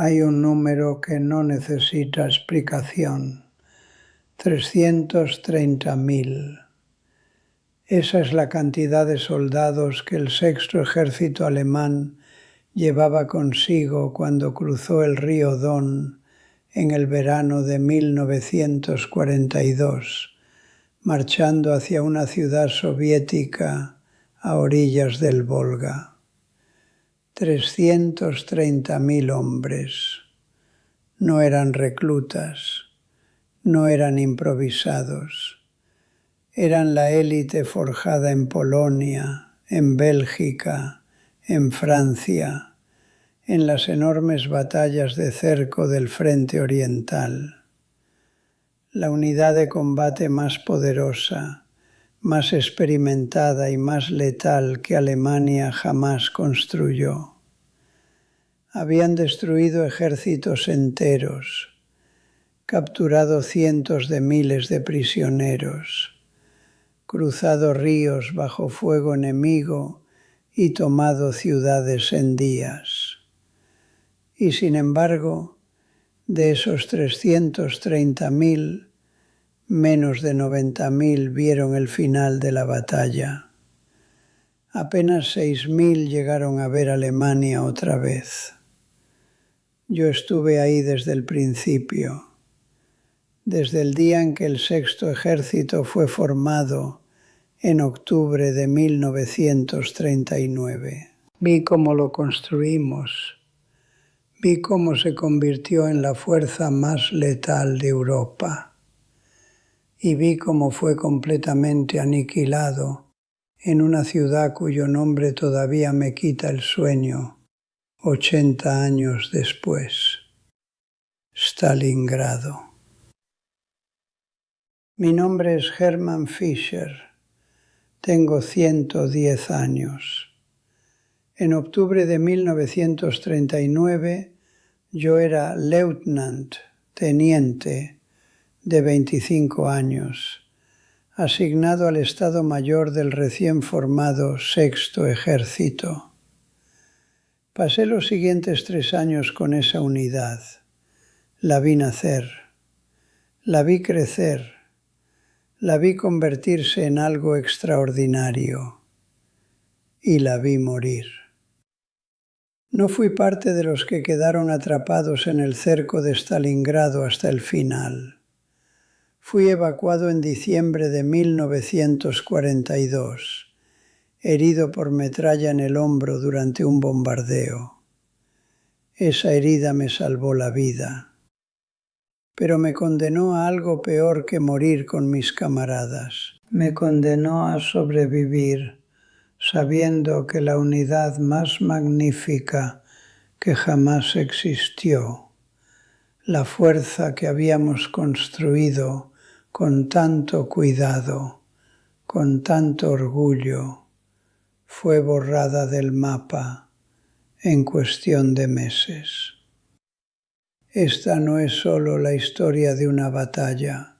Hay un número que no necesita explicación: 330.000. Esa es la cantidad de soldados que el sexto ejército alemán llevaba consigo cuando cruzó el río Don en el verano de 1942, marchando hacia una ciudad soviética a orillas del Volga. 330.000 hombres. No eran reclutas, no eran improvisados. Eran la élite forjada en Polonia, en Bélgica, en Francia, en las enormes batallas de cerco del frente oriental. La unidad de combate más poderosa, más experimentada y más letal que Alemania jamás construyó. Habían destruido ejércitos enteros, capturado cientos de miles de prisioneros, cruzado ríos bajo fuego enemigo y tomado ciudades en días. Y sin embargo, de esos 330.000, menos de 90.000 vieron el final de la batalla. Apenas 6.000 llegaron a ver Alemania otra vez. Yo estuve ahí desde el principio, desde el día en que el sexto ejército fue formado en octubre de 1939. Vi cómo lo construimos, vi cómo se convirtió en la fuerza más letal de Europa y vi cómo fue completamente aniquilado en una ciudad cuyo nombre todavía me quita el sueño 80 años después: Stalingrado. Mi nombre es Hermann Fischer. Tengo 110 años. En octubre de 1939 yo era Leutnant, teniente, de 25 años, asignado al Estado Mayor del recién formado Sexto Ejército. Pasé los siguientes 3 años con esa unidad. La vi nacer, la vi crecer, la vi convertirse en algo extraordinario y la vi morir. No fui parte de los que quedaron atrapados en el cerco de Stalingrado hasta el final. Fui evacuado en diciembre de 1942, herido por metralla en el hombro durante un bombardeo. Esa herida me salvó la vida, pero me condenó a algo peor que morir con mis camaradas. Me condenó a sobrevivir sabiendo que la unidad más magnífica que jamás existió, la fuerza que habíamos construido con tanto cuidado, con tanto orgullo, fue borrada del mapa en cuestión de meses. Esta no es solo la historia de una batalla,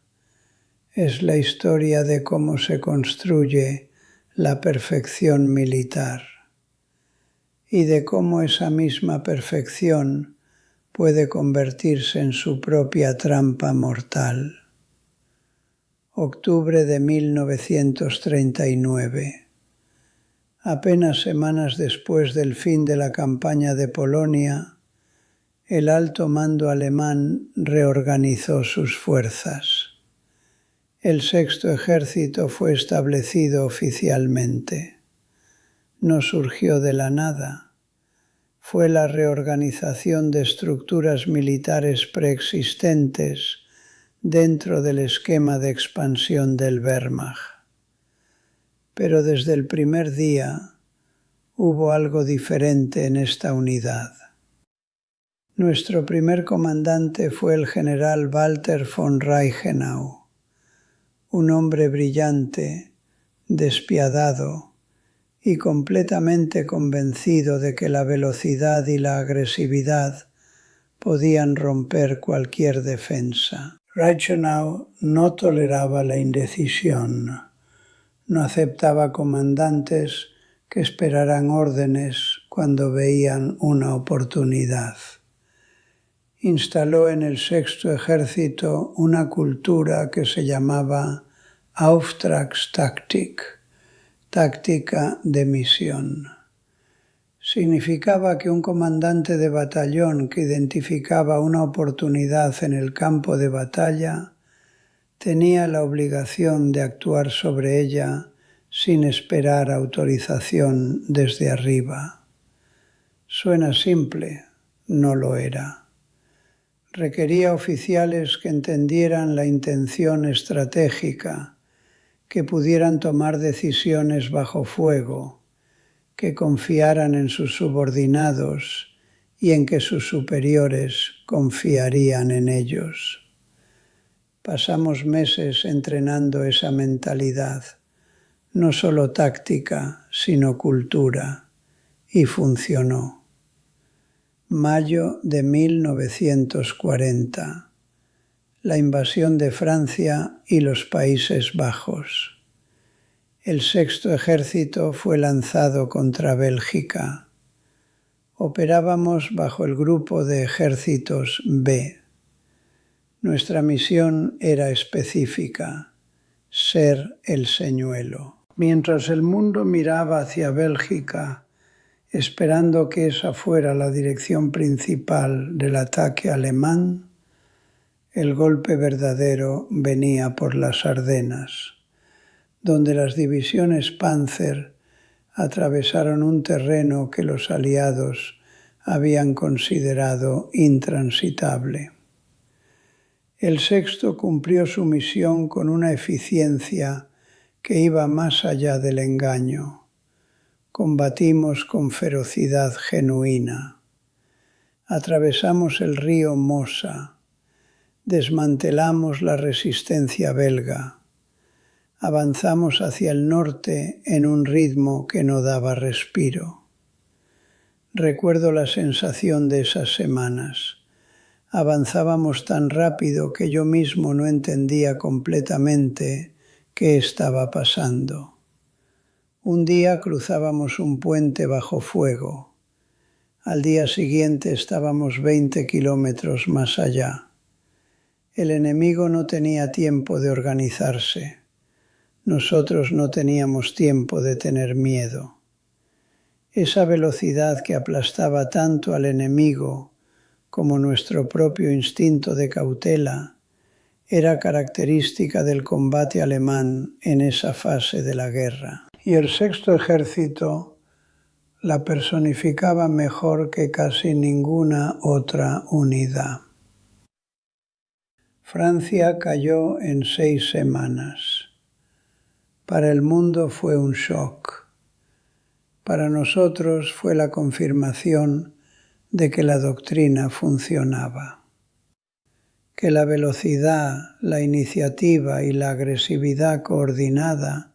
es la historia de cómo se construye la perfección militar y de cómo esa misma perfección puede convertirse en su propia trampa mortal. Octubre de 1939. Apenas semanas después del fin de la campaña de Polonia, el alto mando alemán reorganizó sus fuerzas. El sexto ejército fue establecido oficialmente. No surgió de la nada. Fue la reorganización de estructuras militares preexistentes dentro del esquema de expansión del Wehrmacht. Pero desde el primer día hubo algo diferente en esta unidad. Nuestro primer comandante fue el general Walter von Reichenau, un hombre brillante, despiadado y completamente convencido de que la velocidad y la agresividad podían romper cualquier defensa. Reichenau no toleraba la indecisión, no aceptaba comandantes que esperaran órdenes cuando veían una oportunidad. instaló en el Sexto Ejército una cultura que se llamaba Auftragstaktik, táctica de misión. Significaba que un comandante de batallón que identificaba una oportunidad en el campo de batalla tenía la obligación de actuar sobre ella sin esperar autorización desde arriba. Suena simple, no lo era. Requería oficiales que entendieran la intención estratégica, que pudieran tomar decisiones bajo fuego, que confiaran en sus subordinados y en que sus superiores confiarían en ellos. Pasamos meses entrenando esa mentalidad, no solo táctica, sino cultura, y funcionó. Mayo de 1940, la invasión de Francia y los Países Bajos. El Sexto Ejército fue lanzado contra Bélgica. Operábamos bajo el grupo de ejércitos B. Nuestra misión era específica: ser el señuelo. Mientras el mundo miraba hacia Bélgica, esperando que esa fuera la dirección principal del ataque alemán, el golpe verdadero venía por las Ardenas, donde las divisiones Panzer atravesaron un terreno que los aliados habían considerado intransitable. El Sexto cumplió su misión con una eficiencia que iba más allá del engaño. Combatimos con ferocidad genuina. Atravesamos el río Mosa. Desmantelamos la resistencia belga. Avanzamos hacia el norte en un ritmo que no daba respiro. Recuerdo la sensación de esas semanas. Avanzábamos tan rápido que yo mismo no entendía completamente qué estaba pasando. Un día cruzábamos un puente bajo fuego. Al día siguiente estábamos 20 kilómetros más allá. El enemigo no tenía tiempo de organizarse. Nosotros no teníamos tiempo de tener miedo. Esa velocidad que aplastaba tanto al enemigo como nuestro propio instinto de cautela era característica del combate alemán en esa fase de la guerra. Y el Sexto Ejército la personificaba mejor que casi ninguna otra unidad. Francia cayó en 6 semanas. Para el mundo fue un shock. Para nosotros fue la confirmación de que la doctrina funcionaba, que la velocidad, la iniciativa y la agresividad coordinada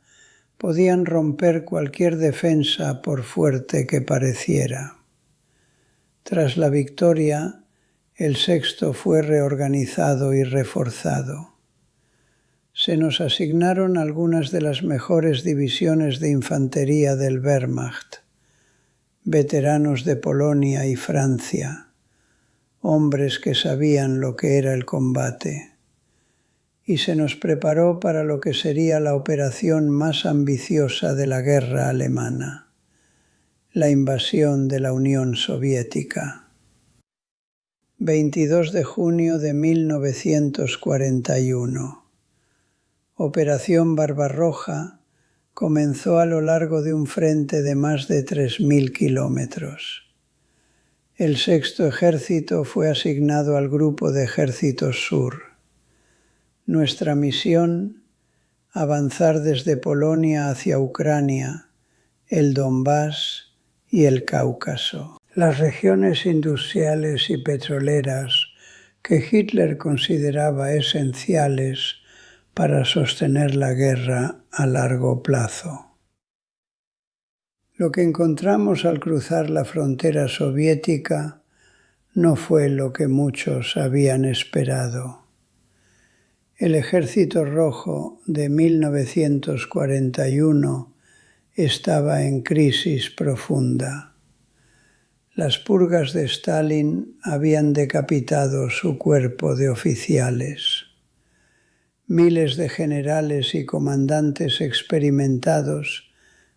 podían romper cualquier defensa por fuerte que pareciera. Tras la victoria, el Sexto fue reorganizado y reforzado. Se nos asignaron algunas de las mejores divisiones de infantería del Wehrmacht, veteranos de Polonia y Francia, hombres que sabían lo que era el combate, y se nos preparó para lo que sería la operación más ambiciosa de la guerra alemana, la invasión de la Unión Soviética. 22 de junio de 1941. Operación Barbarroja comenzó a lo largo de un frente de más de 3.000 kilómetros. El Sexto Ejército fue asignado al Grupo de Ejércitos Sur. Nuestra misión: avanzar desde Polonia hacia Ucrania, el Donbass y el Cáucaso. Las regiones industriales y petroleras que Hitler consideraba esenciales para sostener la guerra a largo plazo. Lo que encontramos al cruzar la frontera soviética no fue lo que muchos habían esperado. El Ejército Rojo de 1941 estaba en crisis profunda. Las purgas de Stalin habían decapitado su cuerpo de oficiales. Miles de generales y comandantes experimentados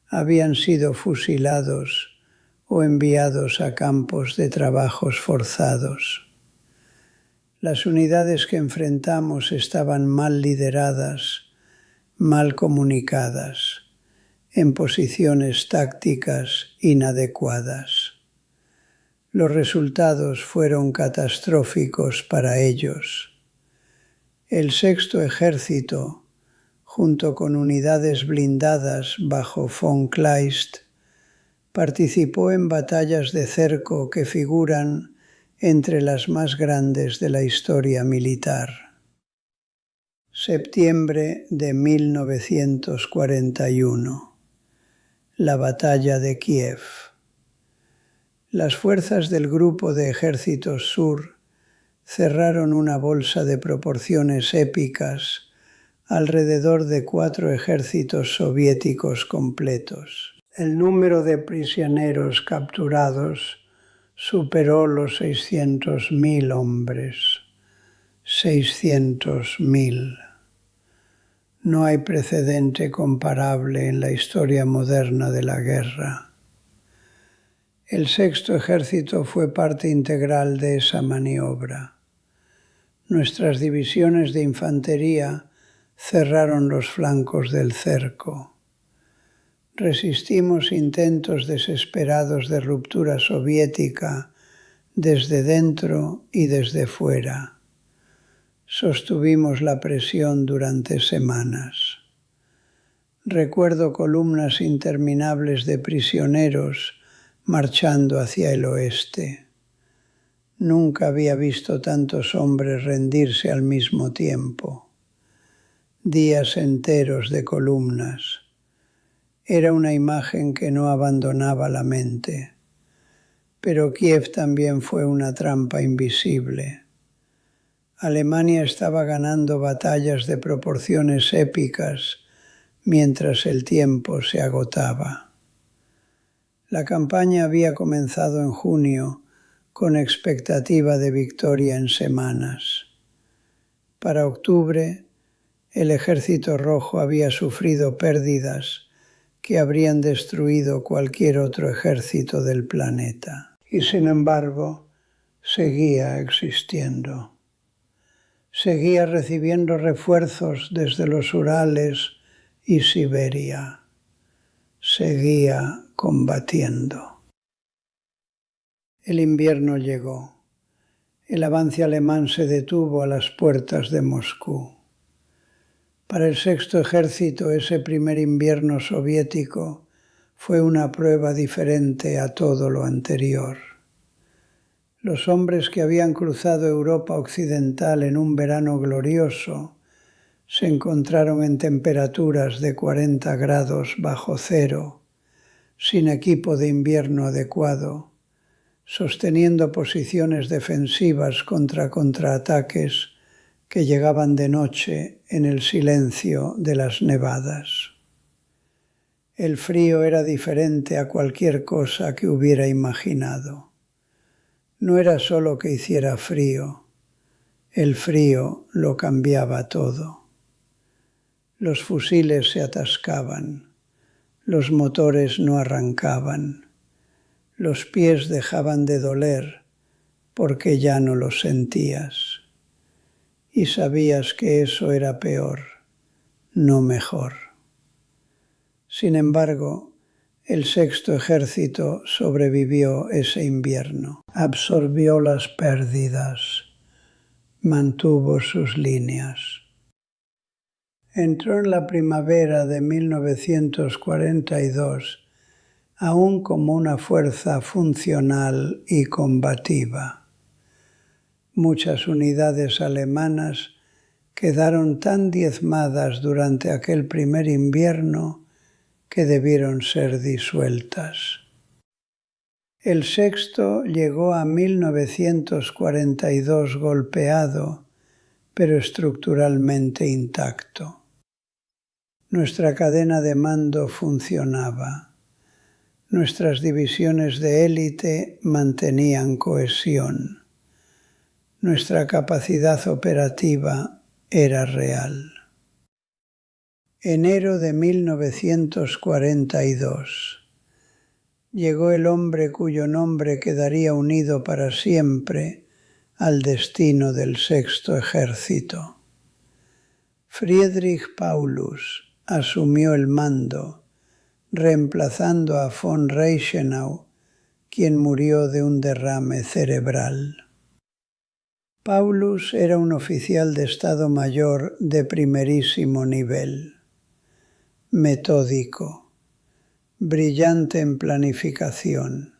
habían sido fusilados o enviados a campos de trabajos forzados. Las unidades que enfrentamos estaban mal lideradas, mal comunicadas, en posiciones tácticas inadecuadas. Los resultados fueron catastróficos para ellos. El Sexto Ejército, junto con unidades blindadas bajo von Kleist, participó en batallas de cerco que figuran entre las más grandes de la historia militar. Septiembre de 1941. La batalla de Kiev. Las fuerzas del Grupo de Ejércitos Sur cerraron una bolsa de proporciones épicas alrededor de 4 ejércitos soviéticos completos. El número de prisioneros capturados superó los 600.000 hombres. 600.000. No hay precedente comparable en la historia moderna de la guerra. El Sexto Ejército fue parte integral de esa maniobra. Nuestras divisiones de infantería cerraron los flancos del cerco. Resistimos intentos desesperados de ruptura soviética desde dentro y desde fuera. Sostuvimos la presión durante semanas. Recuerdo columnas interminables de prisioneros marchando hacia el oeste. Nunca había visto tantos hombres rendirse al mismo tiempo. Días enteros de columnas. Era una imagen que no abandonaba la mente. Pero Kiev también fue una trampa invisible. Alemania estaba ganando batallas de proporciones épicas mientras el tiempo se agotaba. La campaña había comenzado en junio con expectativa de victoria en semanas. Para octubre, el Ejército Rojo había sufrido pérdidas que habrían destruido cualquier otro ejército del planeta. Y sin embargo, seguía existiendo. Seguía recibiendo refuerzos desde los Urales y Siberia. Seguía combatiendo. El invierno llegó. El avance alemán se detuvo a las puertas de Moscú. Para el Sexto Ejército, ese primer invierno soviético fue una prueba diferente a todo lo anterior. Los hombres que habían cruzado Europa occidental en un verano glorioso se encontraron en temperaturas de 40 grados bajo cero, sin equipo de invierno adecuado, sosteniendo posiciones defensivas contra contraataques que llegaban de noche en el silencio de las nevadas. El frío era diferente a cualquier cosa que hubiera imaginado. No era solo que hiciera frío, el frío lo cambiaba todo. Los fusiles se atascaban, los motores no arrancaban, los pies dejaban de doler porque ya no los sentías. Y sabías que eso era peor, no mejor. Sin embargo, el Sexto Ejército sobrevivió ese invierno, absorbió las pérdidas, mantuvo sus líneas. Entró en la primavera de 1942 aún como una fuerza funcional y combativa. Muchas unidades alemanas quedaron tan diezmadas durante aquel primer invierno que debieron ser disueltas. El Sexto llegó a 1942 golpeado, pero estructuralmente intacto. Nuestra cadena de mando funcionaba. Nuestras divisiones de élite mantenían cohesión. Nuestra capacidad operativa era real. Enero de 1942. Llegó el hombre cuyo nombre quedaría unido para siempre al destino del Sexto Ejército. Friedrich Paulus asumió el mando, reemplazando a von Reichenau, quien murió de un derrame cerebral. Paulus era un oficial de Estado Mayor de primerísimo nivel, metódico, brillante en planificación,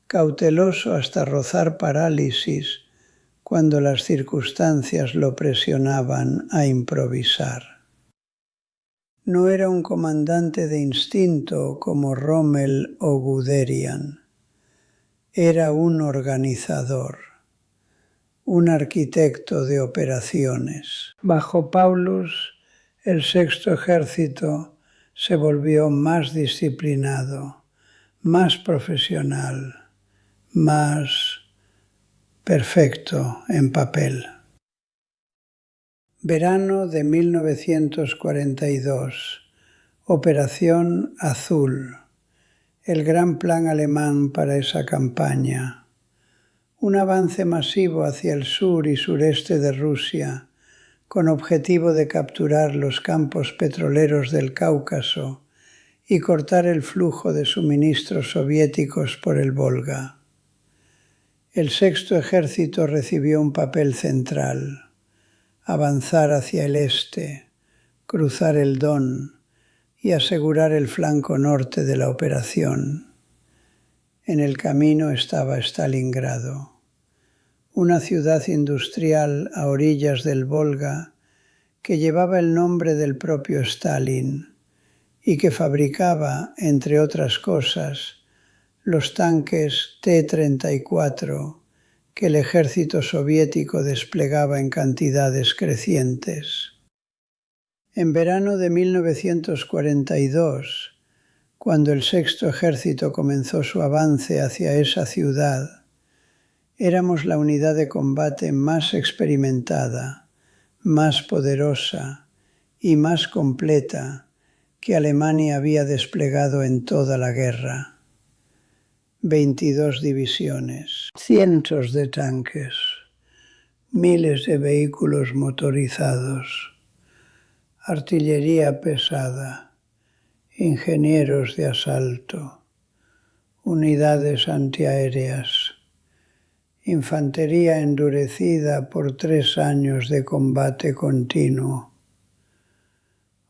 cauteloso hasta rozar parálisis cuando las circunstancias lo presionaban a improvisar. No era un comandante de instinto como Rommel o Guderian. Era un organizador, un arquitecto de operaciones. Bajo Paulus, el Sexto Ejército se volvió más disciplinado, más profesional, más perfecto en papel. Verano de 1942. Operación Azul. El gran plan alemán para esa campaña. Un avance masivo hacia el sur y sureste de Rusia, con objetivo de capturar los campos petroleros del Cáucaso y cortar el flujo de suministros soviéticos por el Volga. El Sexto Ejército recibió un papel central: avanzar hacia el este, cruzar el Don y asegurar el flanco norte de la operación. En el camino estaba Stalingrado, una ciudad industrial a orillas del Volga que llevaba el nombre del propio Stalin y que fabricaba, entre otras cosas, los tanques T-34 que el ejército soviético desplegaba en cantidades crecientes. En verano de 1942, cuando el Sexto Ejército comenzó su avance hacia esa ciudad, éramos la unidad de combate más experimentada, más poderosa y más completa que Alemania había desplegado en toda la guerra. 22 divisiones, cientos de tanques, miles de vehículos motorizados, artillería pesada, ingenieros de asalto, unidades antiaéreas, infantería endurecida por 3 años de combate continuo,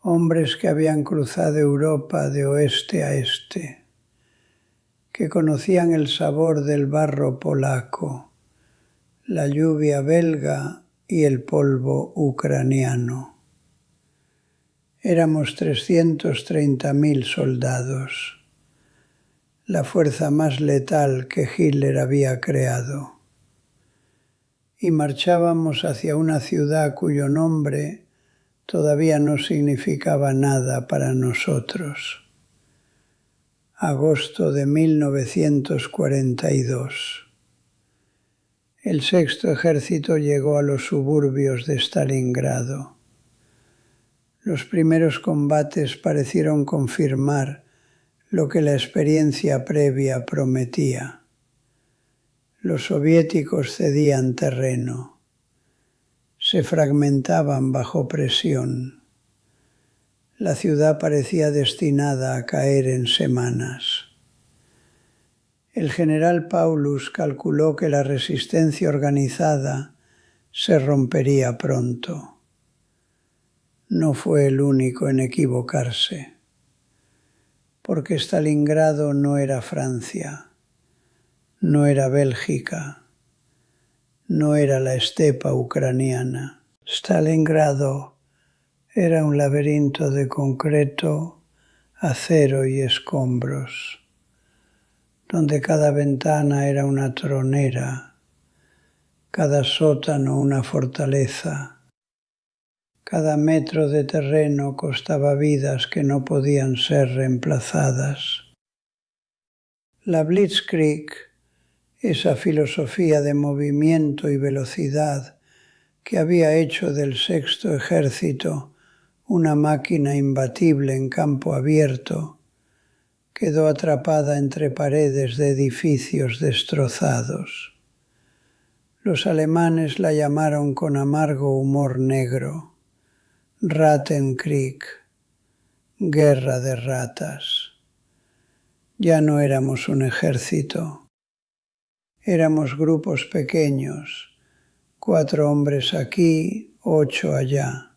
hombres que habían cruzado Europa de oeste a este, que conocían el sabor del barro polaco, la lluvia belga y el polvo ucraniano. Éramos 330.000 soldados, la fuerza más letal que Hitler había creado. Y marchábamos hacia una ciudad cuyo nombre todavía no significaba nada para nosotros. Agosto de 1942. El Sexto Ejército llegó a los suburbios de Stalingrado. Los primeros combates parecieron confirmar lo que la experiencia previa prometía. Los soviéticos cedían terreno, se fragmentaban bajo presión. La ciudad parecía destinada a caer en semanas. El general Paulus calculó que la resistencia organizada se rompería pronto. No fue el único en equivocarse, porque Stalingrado no era Francia, no era Bélgica, no era la estepa ucraniana. Stalingrado era un laberinto de concreto, acero y escombros, donde cada ventana era una tronera, cada sótano una fortaleza, cada metro de terreno costaba vidas que no podían ser reemplazadas. La Blitzkrieg, esa filosofía de movimiento y velocidad que había hecho del Sexto Ejército una máquina imbatible en campo abierto, quedó atrapada entre paredes de edificios destrozados. Los alemanes la llamaron con amargo humor negro, Rattenkrieg, guerra de ratas. Ya no éramos un ejército, éramos grupos pequeños, 4 hombres aquí, 8 allá.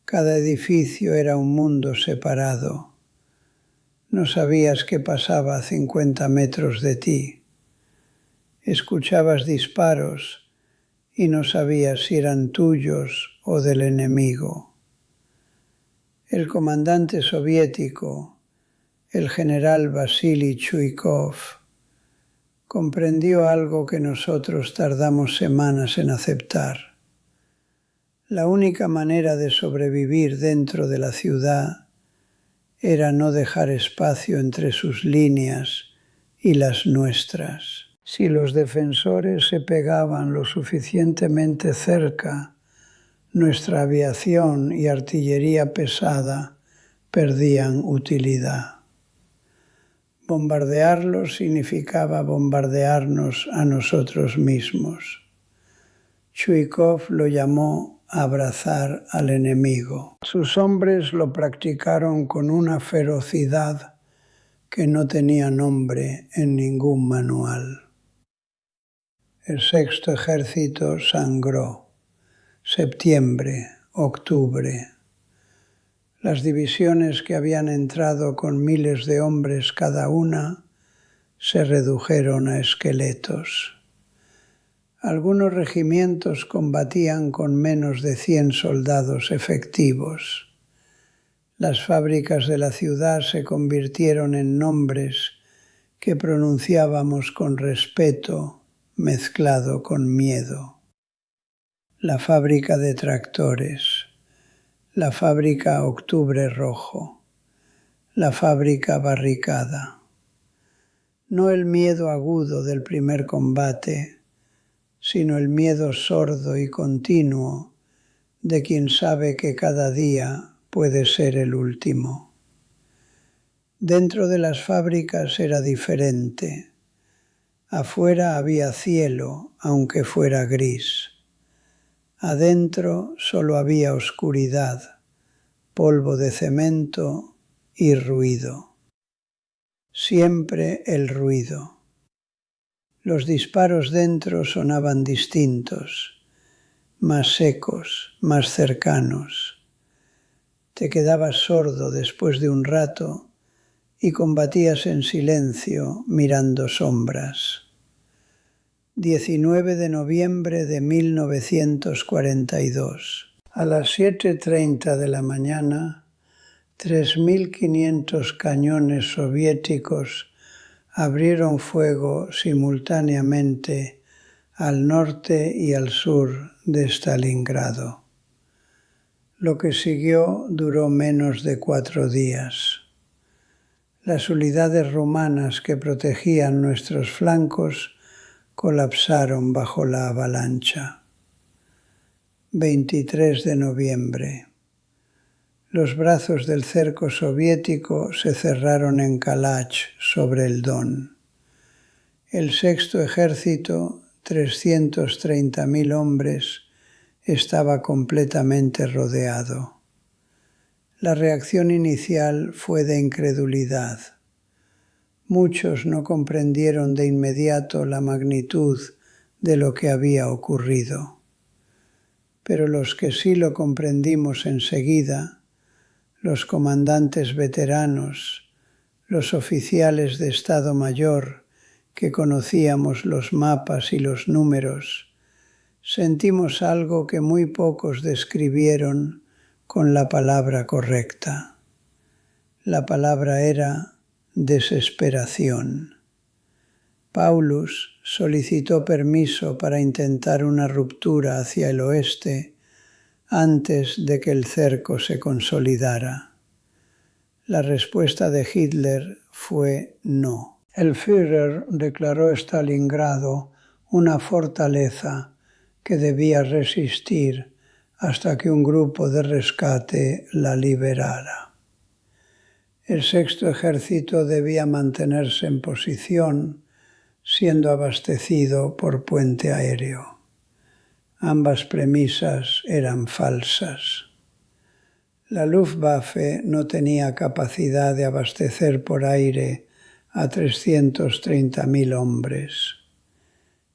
Cada edificio era un mundo separado. No sabías qué pasaba a 50 metros de ti. Escuchabas disparos y no sabías si eran tuyos o del enemigo. El comandante soviético, el general Vasily Chuikov, comprendió algo que nosotros tardamos semanas en aceptar. La única manera de sobrevivir dentro de la ciudad era no dejar espacio entre sus líneas y las nuestras. Si los defensores se pegaban lo suficientemente cerca, nuestra aviación y artillería pesada perdían utilidad. Bombardearlos significaba bombardearnos a nosotros mismos. Chuikov lo llamó abrazar al enemigo. Sus hombres lo practicaron con una ferocidad que no tenía nombre en ningún manual. El Sexto Ejército sangró. Septiembre, octubre. Las divisiones que habían entrado con miles de hombres cada una se redujeron a esqueletos. Algunos regimientos combatían con menos de 100 soldados efectivos. Las fábricas de la ciudad se convirtieron en nombres que pronunciábamos con respeto mezclado con miedo. La fábrica de tractores, la fábrica Octubre Rojo, la fábrica Barricada. No el miedo agudo del primer combate, sino el miedo sordo y continuo de quien sabe que cada día puede ser el último. Dentro de las fábricas era diferente. Afuera había cielo, aunque fuera gris. Adentro solo había oscuridad, polvo de cemento y ruido. Siempre el ruido. Los disparos dentro sonaban distintos, más secos, más cercanos. Te quedabas sordo después de un rato y combatías en silencio mirando sombras. 19 de noviembre de 1942. A las 7:30 de la mañana, 3.500 cañones soviéticos abrieron fuego simultáneamente al norte y al sur de Stalingrado. Lo que siguió duró menos de 4 días. Las unidades rumanas que protegían nuestros flancos colapsaron bajo la avalancha. 23 de noviembre. Los brazos del cerco soviético se cerraron en Kalach, sobre el Don. El Sexto Ejército, 330.000 hombres, estaba completamente rodeado. La reacción inicial fue de incredulidad. Muchos no comprendieron de inmediato la magnitud de lo que había ocurrido. Pero los que sí lo comprendimos enseguida, los comandantes veteranos, los oficiales de Estado Mayor que conocíamos los mapas y los números, sentimos algo que muy pocos describieron con la palabra correcta. La palabra era desesperación. Paulus solicitó permiso para intentar una ruptura hacia el oeste antes de que el cerco se consolidara. La respuesta de Hitler fue no. El Führer declaró Stalingrado una fortaleza que debía resistir hasta que un grupo de rescate la liberara. El Sexto Ejército debía mantenerse en posición, siendo abastecido por puente aéreo. Ambas premisas eran falsas. La Luftwaffe no tenía capacidad de abastecer por aire a 330.000 hombres,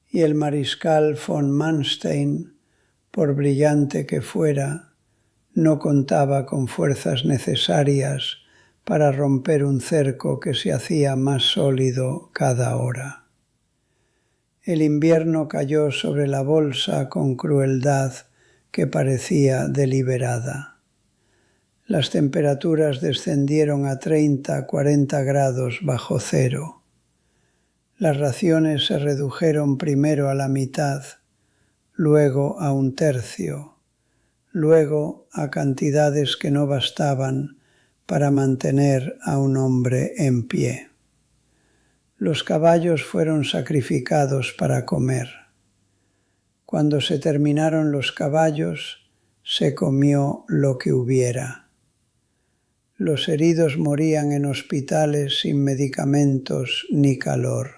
y el mariscal von Manstein, por brillante que fuera, no contaba con fuerzas necesarias para romper un cerco que se hacía más sólido cada hora. El invierno cayó sobre la bolsa con crueldad que parecía deliberada. Las temperaturas descendieron a 30-40 grados bajo cero. Las raciones se redujeron primero a la mitad, luego a un tercio, luego a cantidades que no bastaban para mantener a un hombre en pie. Los caballos fueron sacrificados para comer. Cuando se terminaron los caballos, se comió lo que hubiera. Los heridos morían en hospitales sin medicamentos ni calor.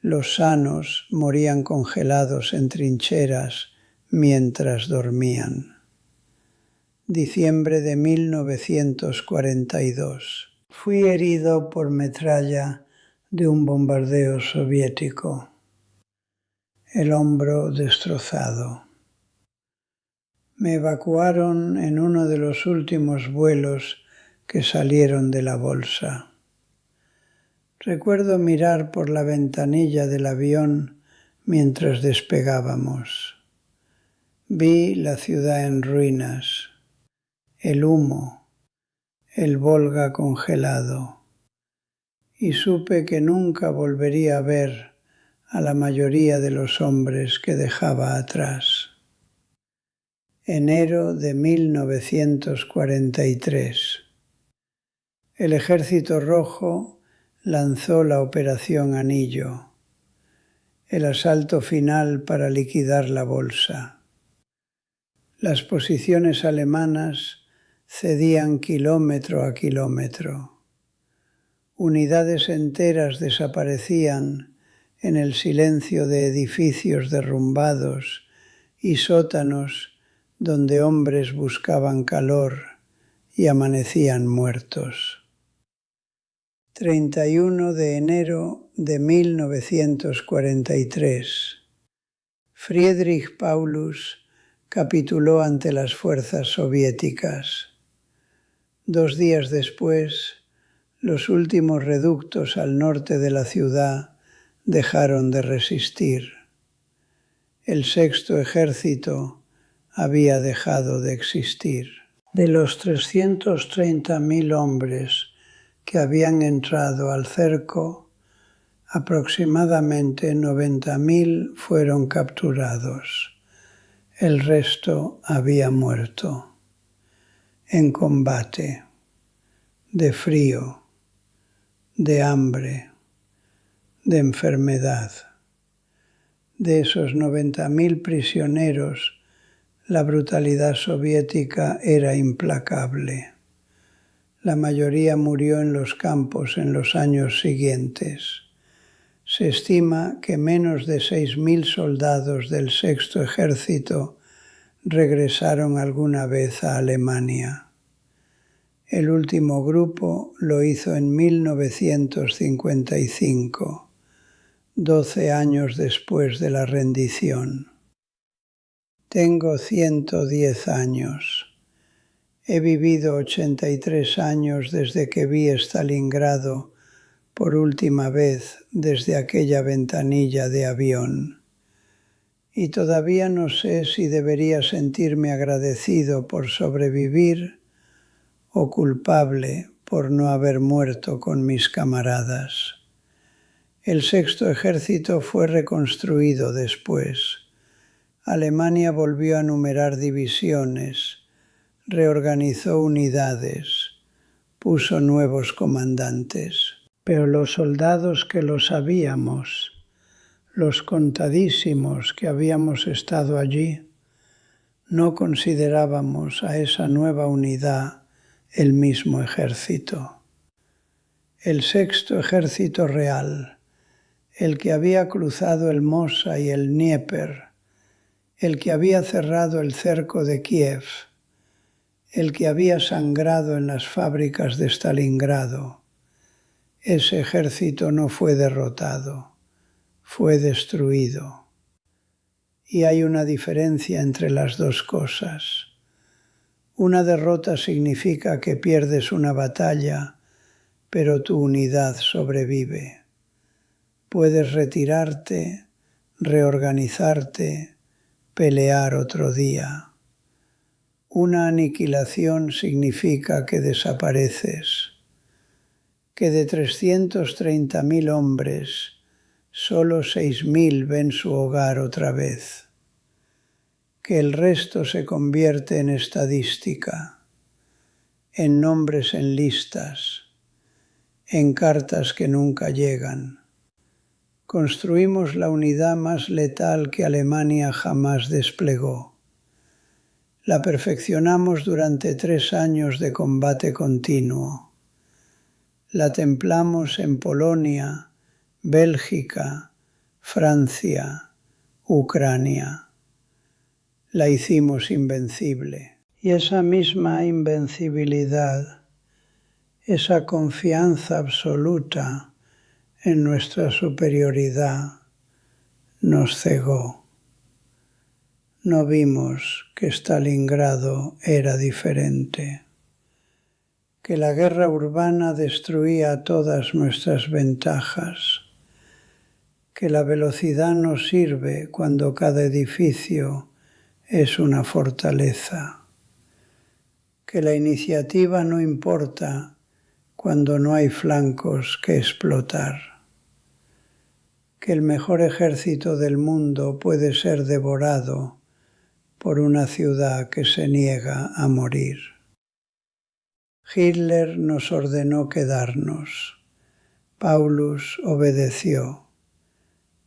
Los sanos morían congelados en trincheras mientras dormían. Diciembre de 1942. Fui herido por metralla de un bombardeo soviético. El hombro destrozado. Me evacuaron en uno de los últimos vuelos que salieron de la bolsa. Recuerdo mirar por la ventanilla del avión mientras despegábamos. Vi la ciudad en ruinas, el humo, el Volga congelado, y supe que nunca volvería a ver a la mayoría de los hombres que dejaba atrás. Enero de 1943. El Ejército Rojo lanzó la Operación Anillo, el asalto final para liquidar la bolsa. Las posiciones alemanas cedían kilómetro a kilómetro. Unidades enteras desaparecían en el silencio de edificios derrumbados y sótanos donde hombres buscaban calor y amanecían muertos. 31 de enero de 1943. Friedrich Paulus capituló ante las fuerzas soviéticas. 2 días después, los últimos reductos al norte de la ciudad dejaron de resistir. El Sexto Ejército había dejado de existir. De los 330.000 hombres que habían entrado al cerco, aproximadamente 90.000 fueron capturados. El resto había muerto en combate, de frío, de hambre, de enfermedad. De esos 90.000 prisioneros, la brutalidad soviética era implacable. La mayoría murió en los campos en los años siguientes. Se estima que menos de 6.000 soldados del Sexto Ejército regresaron alguna vez a Alemania. El último grupo lo hizo en 1955, 12 años después de la rendición. Tengo 110 años. He vivido 83 años desde que vi Stalingrado por última vez desde aquella ventanilla de avión. Y todavía no sé si debería sentirme agradecido por sobrevivir o culpable por no haber muerto con mis camaradas. El Sexto Ejército fue reconstruido después. Alemania volvió a numerar divisiones, reorganizó unidades, puso nuevos comandantes. Pero los soldados que lo sabíamos, los contadísimos que habíamos estado allí, no considerábamos a esa nueva unidad el mismo ejército. El sexto ejército real, el que había cruzado el Mosa y el Dnieper, el que había cerrado el cerco de Kiev, el que había sangrado en las fábricas de Stalingrado, ese ejército no fue derrotado, fue destruido. Y hay una diferencia entre las dos cosas. Una derrota significa que pierdes una batalla, pero tu unidad sobrevive. Puedes retirarte, reorganizarte, pelear otro día. Una aniquilación significa que desapareces, que de 330.000 hombres, solo 6.000 ven su hogar otra vez, que el resto se convierte en estadística, en nombres en listas, en cartas que nunca llegan. Construimos la unidad más letal que Alemania jamás desplegó. La perfeccionamos durante 3 años de combate continuo. La templamos en Polonia, Bélgica, Francia, Ucrania. La hicimos invencible. Y esa misma invencibilidad, esa confianza absoluta en nuestra superioridad, nos cegó. No vimos que Stalingrado era diferente, que la guerra urbana destruía todas nuestras ventajas, que la velocidad no sirve cuando cada edificio es una fortaleza, que la iniciativa no importa cuando no hay flancos que explotar, que el mejor ejército del mundo puede ser devorado por una ciudad que se niega a morir. Hitler nos ordenó quedarnos, Paulus obedeció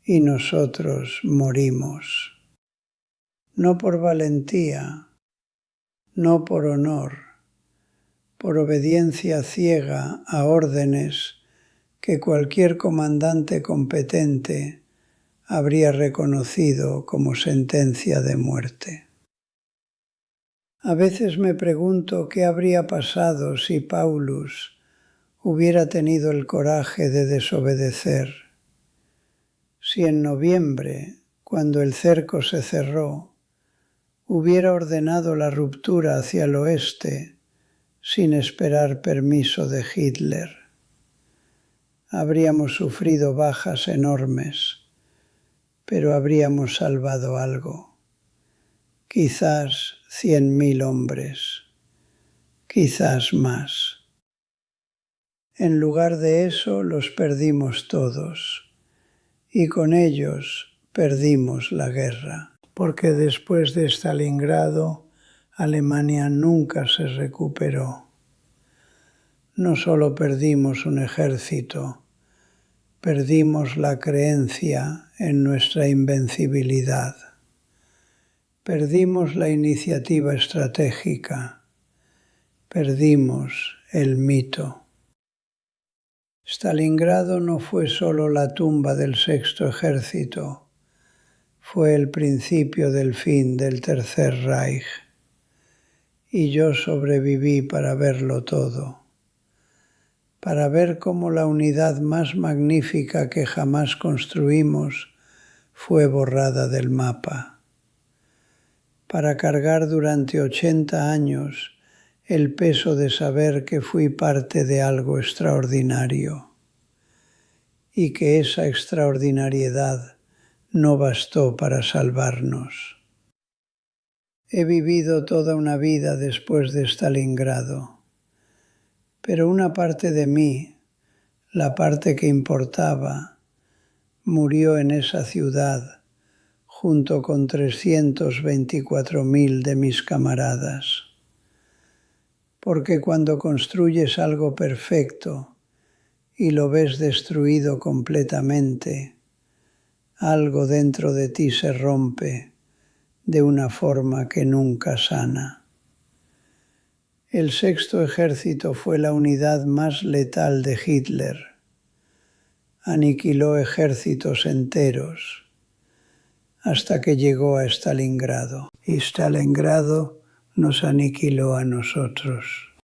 y nosotros morimos. No por valentía, no por honor, por obediencia ciega a órdenes que cualquier comandante competente habría reconocido como sentencia de muerte. A veces me pregunto qué habría pasado si Paulus hubiera tenido el coraje de desobedecer. Si en noviembre, cuando el cerco se cerró, hubiera ordenado la ruptura hacia el oeste sin esperar permiso de Hitler. Habríamos sufrido bajas enormes, pero habríamos salvado algo. Quizás 100.000 hombres, quizás más. En lugar de eso los perdimos todos, y con ellos perdimos la guerra, porque después de Stalingrado, Alemania nunca se recuperó. No solo perdimos un ejército, perdimos la creencia en nuestra invencibilidad. Perdimos la iniciativa estratégica. Perdimos el mito. Stalingrado no fue solo la tumba del sexto ejército, fue el principio del fin del Tercer Reich. Y yo sobreviví para verlo todo, para ver cómo la unidad más magnífica que jamás construimos fue borrada del mapa, para cargar durante 80 años el peso de saber que fui parte de algo extraordinario y que esa extraordinariedad no bastó para salvarnos. He vivido toda una vida después de Stalingrado, pero una parte de mí, la parte que importaba, murió en esa ciudad junto con 324.000 de mis camaradas. Porque cuando construyes algo perfecto y lo ves destruido completamente, algo dentro de ti se rompe de una forma que nunca sana. El Sexto Ejército fue la unidad más letal de Hitler. Aniquiló ejércitos enteros hasta que llegó a Stalingrado. Y Stalingrado nos aniquiló a nosotros.